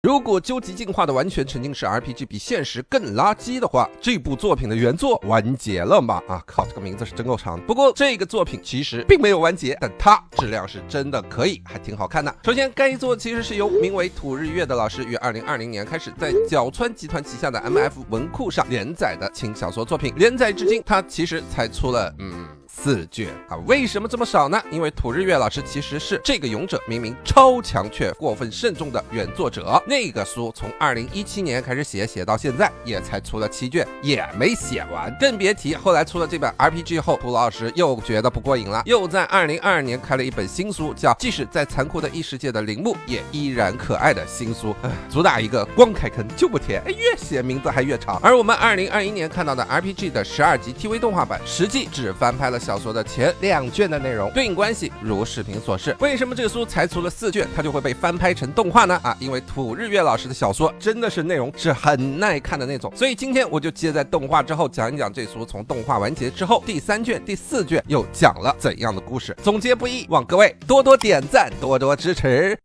如果究极进化的完全沉浸式 RPG 比现实更垃圾的话，这部作品的原作完结了吗？靠，这个名字是真够长的。不过这个作品其实并没有完结，但它质量是真的可以，还挺好看的。首先，该作其实是由名为土日月的老师于2020年开始在角川集团旗下的 MF 文库上连载的轻小说作品，连载至今，它其实才出了4卷为什么这么少呢？因为土日月老师其实是这个勇者明明超强却过分慎重的原作者，那个书从2017年开始写到现在也才出了7卷，也没写完，更别提后来出了这本 RPG 后，土老师又觉得不过瘾了，又在2022年开了一本新书，叫即使在残酷的异世界的铃木也依然可爱的新书，主打一个光开坑就不甜，越写名字还越长。而我们2021年看到的 RPG 的12集 TV 动画版，实际只翻拍了小说的前2卷的内容，对应关系如视频所示。为什么这个书才出了4卷，它就会被翻拍成动画呢？因为土日月老师的小说真的是内容是很耐看的那种，所以今天我就接在动画之后讲一讲这书从动画完结之后第3卷、第4卷又讲了怎样的故事。总结不易，望各位多多点赞，多多支持。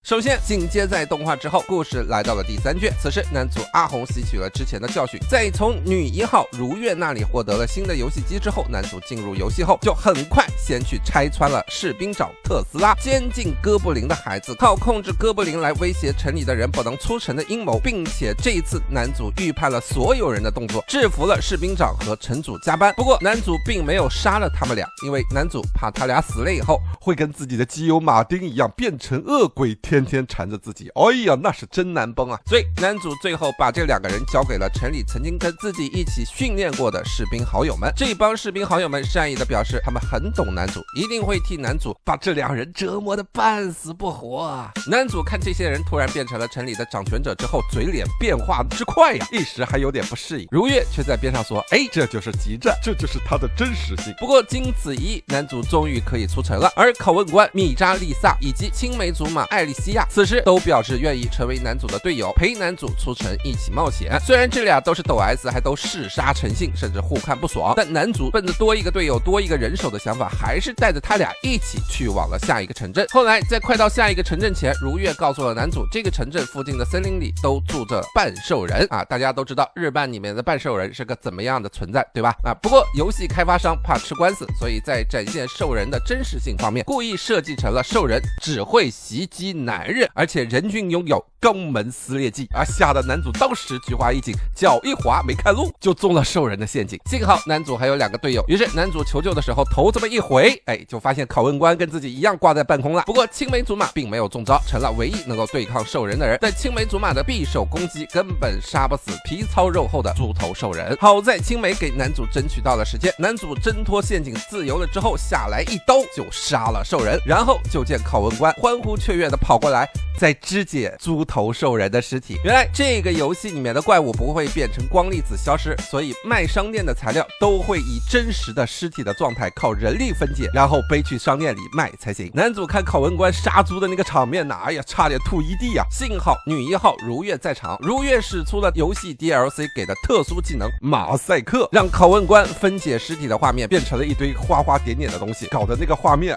首先，紧接在动画之后，故事来到了第3卷。此时，男主阿红吸取了之前的教训，在从女1号如月那里获得了新的游戏机之后，男主进入游戏后就很快先去拆穿了士兵长特斯拉监禁哥布林的孩子，靠控制哥布林来威胁城里的人不能出城的阴谋，并且这一次男主预判了所有人的动作，制服了士兵长和城主加班。不过男主并没有杀了他们俩，因为男主怕他俩死了以后会跟自己的基友马丁一样变成恶鬼，天天缠着自己，哎呀，那是真难崩啊！所以男主最后把这2个人交给了城里曾经跟自己一起训练过的士兵好友们。这帮士兵好友们善意的表示，他们很懂男主，一定会替男主把这2人折磨得半死不活啊！男主看这些人突然变成了城里的掌权者之后，嘴脸变化之快呀，一时还有点不适应。如月却在边上说：“这就是激战，这就是他的真实性。”不过经此一役，男主终于可以出城了，而拷问官米扎丽萨以及青梅竹马艾莉西亚此时都表示愿意成为男主的队友，陪男主出城一起冒险。虽然这俩都是抖 S， 还都嗜杀成性，甚至互看不爽，但男主奔着多一个队友多一个人手的想法，还是带着他俩一起去往了下一个城镇。后来在快到下一个城镇前，如月告诉了男主，这个城镇附近的森林里都住着半兽人大家都知道日漫里面的半兽人是个怎么样的存在，对吧？不过游戏开发商怕吃官司，所以在展现兽人的真实性方面，故意设计成了兽人只会袭击男人，而且人均拥有肛门撕裂技吓得男主当时菊花一紧，脚一滑没看路就中了兽人的陷阱。幸好男主还有2个队友，于是男主求救的时候头这么一回，就发现拷问官跟自己一样挂在半空了。不过青梅竹马并没有中招，成了唯一能够对抗兽人的人，但青梅竹马的匕首攻击根本杀不死皮糙肉厚的猪头兽人。好在青梅给男主争取到了时间，男主挣脱陷阱自由了之后，下来一刀就杀了兽人，然后就见拷问官欢呼雀跃的跑过来在肢解猪头兽人的尸体。原来这个游戏里面的怪物不会变成光粒子消失，所以卖商店的材料都会以真实的尸体的状态靠人力分解，然后背去商店里卖才行。男主看拷问官杀猪的那个场面差点吐一地幸好女1号如月在场，如月使出了游戏 DLC 给的特殊技能马赛克，让拷问官分解尸体的画面变成了一堆花花点点的东西，搞得那个画面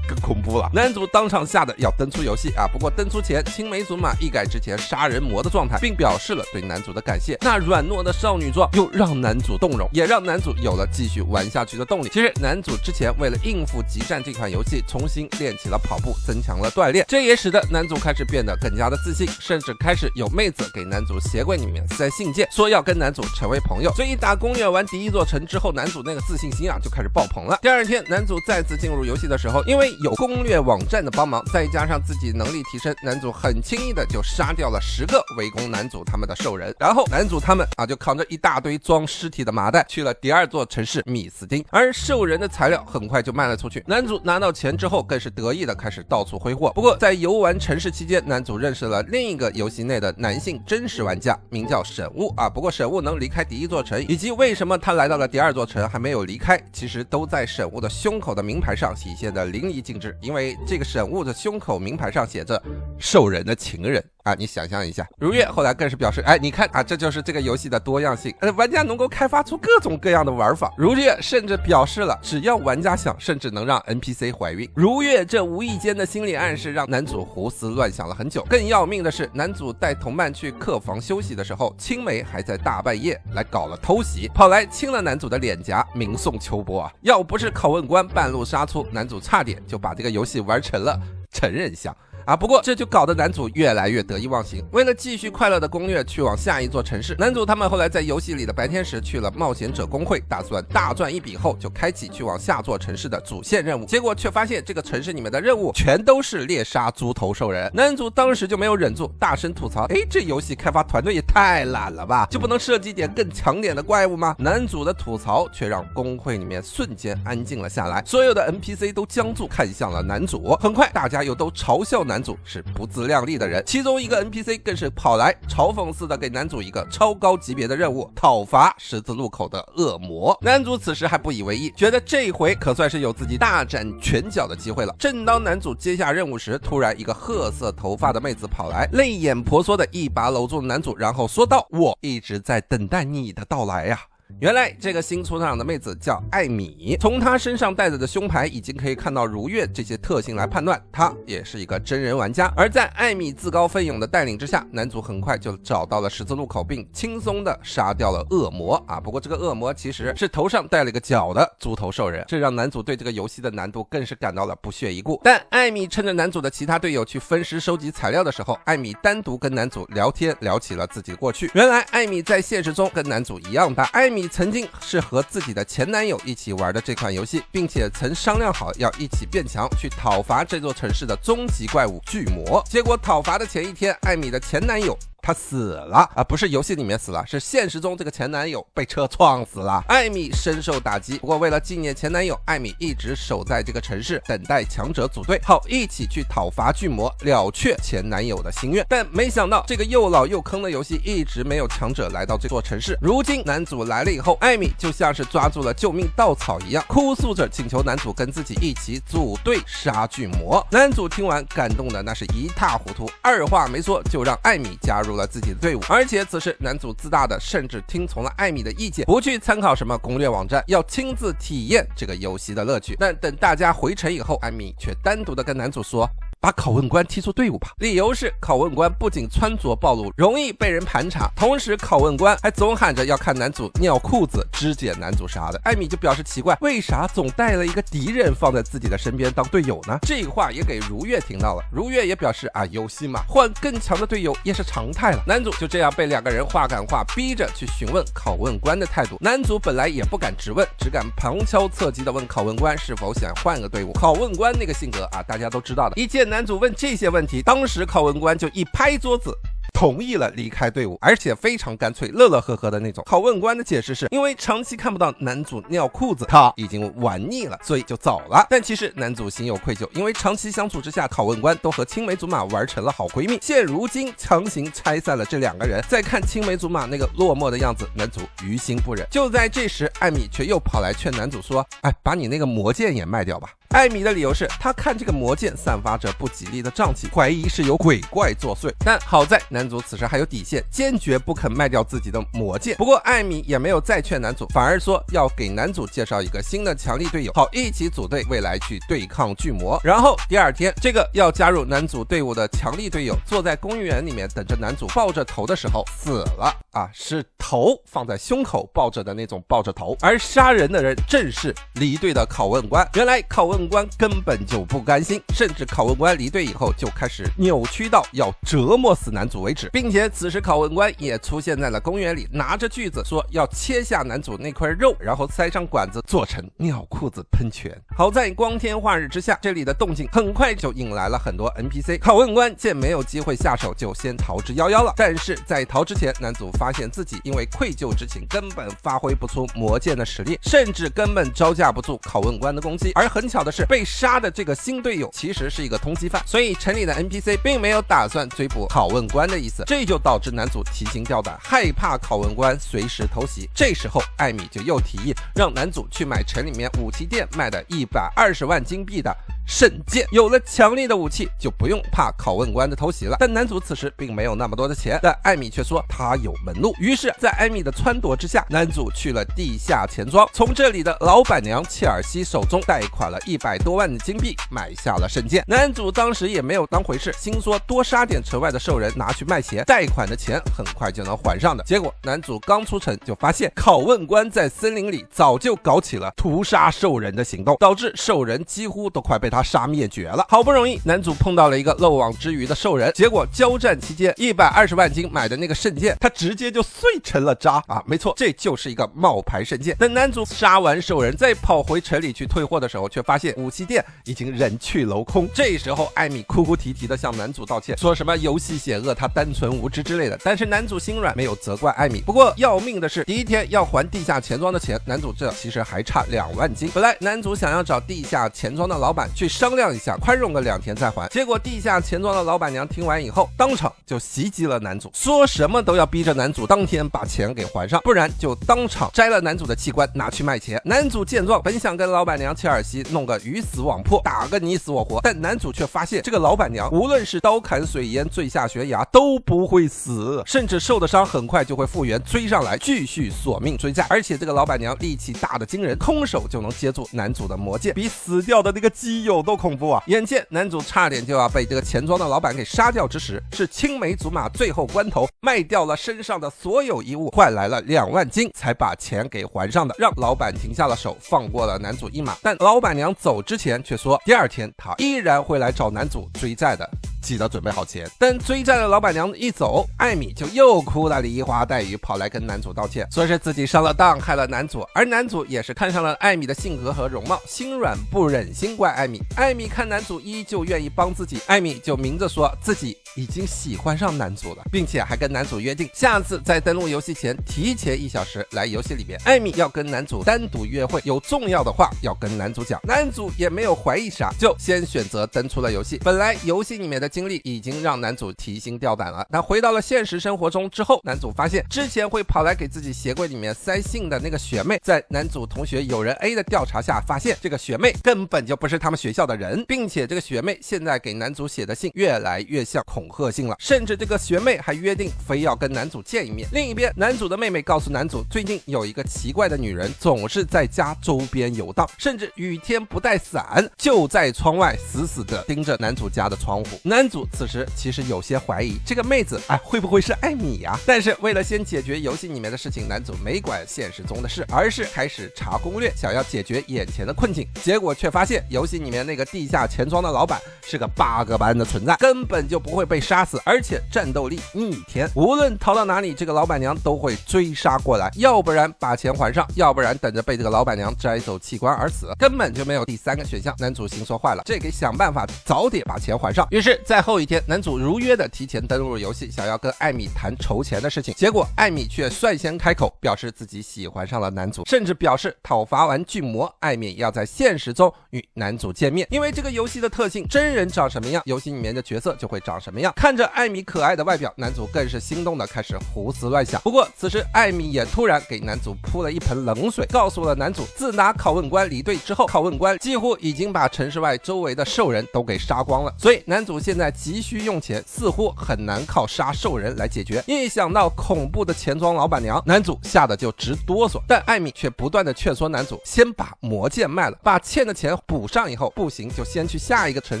更恐怖了。男主当场吓得要登出游戏不过登出前青梅竹马一改之前杀人魔的状态，并表示了对男主的感谢。那软糯的少女状又让男主动容，也让男主有了继续玩下去的动力。其实男主之前为了应付激战这款游戏，重新练起了跑步，增强了锻炼，这也使得男主开始变得更加的自信，甚至开始有妹子给男主鞋柜里面塞信件，说要跟男主成为朋友。所以打攻略完第1座城之后，男主那个自信心就开始爆棚了。第2天男主再次进入游戏的时候，因为有攻略网站的帮忙，再加上自己能力提升，男主很轻易的就杀掉了10个围攻男主他们的兽人，然后男主他们就扛着一大堆装尸体的麻袋去了第2座城市米斯丁，而兽人的材料很快就卖了出去。男主拿到钱之后更是得意的开始到处挥霍。不过在游玩城市期间，男主认识了另一个游戏内的男性真实玩家，名叫沈雾不过沈雾能离开第1座城，以及为什么他来到了第2座城还没有离开，其实都在沈雾的胸口的名牌上体现的淋漓尽致。因为这个沈雾的胸口名牌上写写着兽人的情人啊，你想象一下。如月后来更是表示，你看啊，这就是这个游戏的多样性，玩家能够开发出各种各样的玩法。如月甚至表示了，只要玩家想，甚至能让 NPC 怀孕。如月这无意间的心理暗示让男主胡思乱想了很久。更要命的是，男主带同伴去客房休息的时候，青梅还在大半夜来搞了偷袭，跑来亲了男主的脸颊，明送秋波啊！要不是拷问官半路杀出，男主差点就把这个游戏玩成了成人向。不过这就搞得男主越来越得意忘形。为了继续快乐的攻略去往下一座城市，男主他们后来在游戏里的白天时去了冒险者公会，打算大赚一笔后就开启去往下座城市的主线任务。结果却发现这个城市里面的任务全都是猎杀猪头兽人。男主当时就没有忍住，大声吐槽：这游戏开发团队也太懒了吧，就不能设计点更强点的怪物吗？男主的吐槽却让公会里面瞬间安静了下来，所有的 NPC 都僵住看向了男主。很快大家又都嘲笑男主是不自量力的人，其中一个 NPC 更是跑来嘲讽似的给男主一个超高级别的任务，讨伐十字路口的恶魔。男主此时还不以为意，觉得这一回可算是有自己大展拳脚的机会了。正当男主接下任务时，突然一个褐色头发的妹子跑来，泪眼婆娑的一把搂住男主，然后说道：我一直在等待你的到来呀。原来这个新出场的妹子叫艾米，从她身上带着的胸牌已经可以看到如月这些特性来判断，她也是一个真人玩家。而在艾米自告奋勇的带领之下，男主很快就找到了十字路口，并轻松的杀掉了恶魔不过这个恶魔其实是头上带了个角的猪头兽人，这让男主对这个游戏的难度更是感到了不屑一顾。但艾米趁着男主的其他队友去分尸收集材料的时候，艾米单独跟男主聊天，聊起了自己的过去。原来艾米在现实中跟男主一样大，艾米曾经是和自己的前男友一起玩的这款游戏，并且曾商量好要一起变强，去讨伐这座城市的终极怪物巨魔。结果讨伐的前一天，艾米的前男友他死了不是游戏里面死了，是现实中这个前男友被车撞死了。艾米深受打击，不过为了纪念前男友，艾米一直守在这个城市，等待强者组队，好一起去讨伐巨魔，了却前男友的心愿。但没想到这个又老又坑的游戏一直没有强者来到这座城市。如今男主来了以后，艾米就像是抓住了救命稻草一样，哭诉着请求男主跟自己一起组队杀巨魔。男主听完感动的那是一塌糊涂，二话没说就让艾米加入了自己的队伍。而且此时男主自大的甚至听从了艾米的意见，不去参考什么攻略网站，要亲自体验这个游戏的乐趣。但等大家回城以后，艾米却单独的跟男主说，把拷问官踢出队伍吧。理由是拷问官不仅穿着暴露，容易被人盘查，同时拷问官还总喊着要看男主尿裤子，肢解男主啥的。艾米就表示奇怪，为啥总带了一个敌人放在自己的身边当队友呢？这话也给如月听到了，如月也表示游戏嘛，换更强的队友也是常态了。男主就这样被两个人话赶话逼着去询问拷问官的态度。男主本来也不敢直问，只敢旁敲侧击的问拷问官是否想换个队伍。拷问官那个性格大家都知道的，一见男主问这些问题，当时拷问官就一拍桌子同意了离开队伍，而且非常干脆，乐乐呵呵的那种。拷问官的解释是因为长期看不到男主尿裤子，他已经玩腻了，所以就走了。但其实男主心有愧疚，因为长期相处之下，拷问官都和青梅竹马玩成了好闺蜜，现如今强行拆散了这两个人。再看青梅竹马那个落寞的样子，男主于心不忍。就在这时，艾米却又跑来劝男主说，把你那个魔剑也卖掉吧。艾米的理由是她看这个魔剑散发着不吉利的瘴气，怀疑是有鬼怪作祟。但好在男主此时还有底线，坚决不肯卖掉自己的魔剑。不过艾米也没有再劝男主，反而说要给男主介绍一个新的强力队友，好一起组队未来去对抗巨魔。然后第二天，这个要加入男主队伍的强力队友坐在公园里面等着男主抱着头的时候死了是头放在胸口抱着的那种抱着头。而杀人的人正是离队的拷问官。原来拷问官根本就不甘心，甚至拷问官离队以后就开始扭曲到要折磨死男主为止，并且此时拷问官也出现在了公园里，拿着锯子说要切下男主那块肉，然后塞上管子做成尿裤子喷泉。好在光天化日之下，这里的动静很快就引来了很多 NPC。 拷问官见没有机会下手，就先逃之夭夭了。但是在逃之前，男主发现自己因为愧疚之情根本发挥不出魔剑的实力，甚至根本招架不住拷问官的攻击。而很巧的是，被杀的这个新队友其实是一个通缉犯，所以城里的 NPC 并没有打算追捕拷问官的意思，这就导致男主提心吊胆，害怕拷问官随时偷袭。这时候艾米就又提议让男主去买城里面武器店卖的120万金币的圣剑。有了强力的武器，就不用怕拷问官的偷袭了。但男主此时并没有那么多的钱，但艾米却说他有门路。于是，在艾米的撺掇之下，男主去了地下钱庄，从这里的老板娘切尔西手中贷款了100多万的金币，买下了圣剑。男主当时也没有当回事，心说多杀点城外的兽人拿去卖钱，贷款的钱很快就能还上的。结果男主刚出城就发现拷问官在森林里早就搞起了屠杀兽人的行动，导致兽人几乎都快被他杀灭绝了。好不容易男主碰到了一个漏网之鱼的兽人，结果交战期间120万金买的那个圣剑，他直接就碎成了渣啊！没错，这就是一个冒牌圣剑。等男主杀完兽人，再跑回城里去退货的时候，却发现武器店已经人去楼空。这时候艾米哭哭啼啼的向男主道歉，说什么游戏险恶，他单纯无知之类的。但是男主心软，没有责怪艾米。不过要命的是，第一天要还地下钱庄的钱，男主这其实还差2万金。本来男主想要找地下钱庄的老板去商量一下，宽容个2天再还。结果地下钱庄的老板娘听完以后，当场就袭击了男主，说什么都要逼着男主当天把钱给还上，不然就当场摘了男主的器官拿去卖钱。男主见状，本想跟老板娘切尔西弄个鱼死网破，打个你死我活，但男主却发现这个老板娘无论是刀砍水淹坠下悬崖都不会死，甚至受的伤很快就会复原，追上来继续索命追债。而且这个老板娘力气大的惊人，空手就能接住男主的魔剑，比死掉的那个基友都恐怖啊！眼见男主差点就要被这个钱庄的老板给杀掉之时，是青梅竹马最后关头卖掉了身上的所有衣物，换来了2万金才把钱给还上的，让老板停下了手，放过了男主一马。但老板娘走之前却说，第2天她依然会来找男主追债的，记得准备好钱。但追债的老板娘一走，艾米就又哭得梨花带雨，跑来跟男主道歉，说是自己上了当害了男主。而男主也是看上了艾米的性格和容貌，心软不忍心怪艾米。艾米看男主依旧愿意帮自己，艾米就明着说自己已经喜欢上男主了，并且还跟男主约定下次在登录游戏前提前1小时来游戏里边，艾米要跟男主单独约会，有重要的话要跟男主讲。男主也没有怀疑啥，就先选择登出了游戏。本来游戏里面的经历已经让男主提心吊胆了，但回到了现实生活中之后，男主发现之前会跑来给自己鞋柜里面塞信的那个学妹，在男主同学友人 A 的调查下发现，这个学妹根本就不是他们学校的人，并且这个学妹现在给男主写的信越来越像恐吓信了，甚至这个学妹还约定非要跟男主见一面。另一边，男主的妹妹告诉男主，最近有一个奇怪的女人总是在家周边游荡，甚至雨天不带伞，就在窗外死死的盯着男主家的窗户。男主此时其实有些怀疑这个妹子会不会是艾米呀？但是为了先解决游戏里面的事情，男主没管现实中的事，而是开始查攻略，想要解决眼前的困境。结果却发现游戏里面那个地下钱庄的老板是个bug般的存在，根本就不会被杀死，而且战斗力逆天，无论逃到哪里，这个老板娘都会追杀过来，要不然把钱还上，要不然等着被这个老板娘摘走器官而死，根本就没有第3个选项。男主心说坏了，这得想办法早点把钱还上。于是在后一天，男主如约的提前登入游戏，想要跟艾米谈筹钱的事情。结果艾米却率先开口，表示自己喜欢上了男主，甚至表示讨伐完巨魔，艾米要在现实中与男主见面。因为这个游戏的特性，真人长什么样，游戏里面的角色就会长什么样。看着艾米可爱的外表，男主更是心动的开始胡思乱想。不过此时艾米也突然给男主扑了一盆冷水，告诉了男主，自打拷问官离队之后，拷问官几乎已经把城市外周围的兽人都给杀光了，所以男主现在急需用钱，似乎很难靠杀兽人来解决。一想到恐怖的钱庄老板娘，男主吓得就直哆嗦。但艾米却不断的劝说男主先把魔剑卖了，把欠的钱补上以后，不行就先去下一个城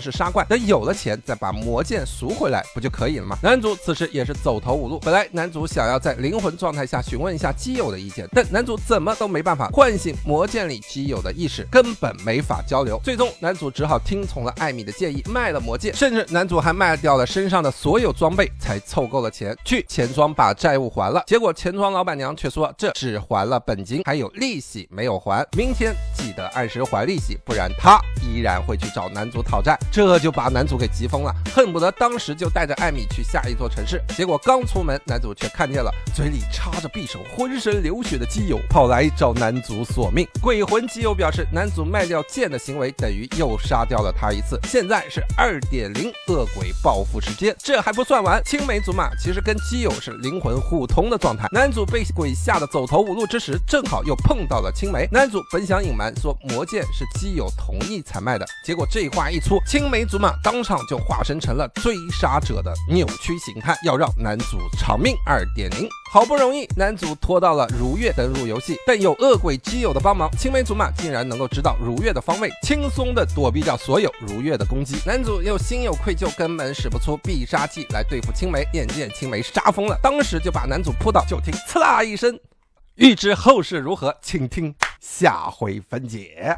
市杀怪，等有了钱再把魔剑赎回来不就可以了吗？男主此时也是走投无路，本来男主想要在灵魂状态下询问一下基友的意见，但男主怎么都没办法唤醒魔剑里基友的意识，根本没法交流。最终男主只好听从了艾米的建议，卖了魔剑，甚至男主还卖掉了身上的所有装备，才凑够了钱去钱庄把债务还了。结果钱庄老板娘却说这只还了本金，还有利息没有还，明天记得按时还利息，不然他依然会去找男主讨债。这就把男主给急疯了，恨不得当时就带着艾米去下一座城市。结果刚出门，男主却看见了嘴里插着匕首浑身流血的基友跑来找男主索命。鬼魂基友表示，男主卖掉剑的行为等于又杀掉了他一次，现在是2.0恶恶鬼报复时间。这还不算完，青梅竹马其实跟基友是灵魂互通的状态。男主被鬼吓得走投无路之时，正好又碰到了青梅。男主本想隐瞒说魔剑是基友同意才卖的，结果这话一出，青梅竹马当场就化身成了追杀者的扭曲形态，要让男主偿命 2.0。好不容易男主拖到了如月登入游戏，但有恶鬼基友的帮忙，青梅竹马竟然能够知道如月的方位，轻松的躲避掉所有如月的攻击。男主又心有愧疚，根本使不出必杀技来对付青梅。眼见青梅杀疯了，当时就把男主扑倒，就听刺啦一声。欲知后事如何，请听下回分解。